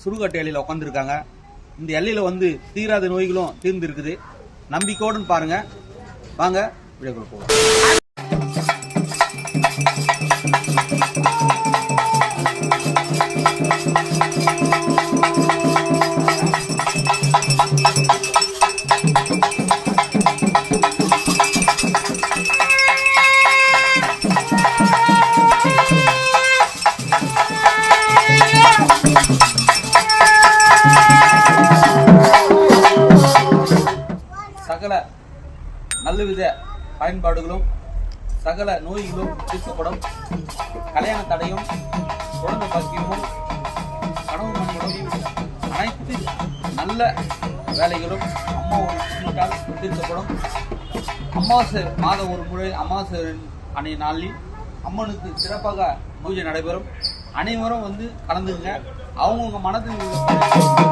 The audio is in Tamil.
சுடுகாட்டு எல்லையில் உட்காந்துருக்காங்க. இந்த எல்லையில் வந்து தீராத நோய்களும் தீர்ந்து இருக்குது. நம்பிக்கையோடுன்னு பாருங்க. வாங்க வீடியோக்குள்ள போவோம். சகல நல்லவித பயன்பாடுகளும் சகல நோய்களும் தீர்க்கப்படும். கல்யாண தடையும் குழந்தை பாக்கியமும் கனவு மண்களும் அனைத்து நல்ல வேலைகளும் அம்மாவால் தீர்க்கப்படும். அமாவாசை மாதம் ஒரு முறை அமாவாசை அன்றைய நாளில் அம்மனுக்கு சிறப்பாக பூஜை நடைபெறும். அனைவரும் வந்து கலந்துங்க. அவங்கவுங்க மனதில் உள்ள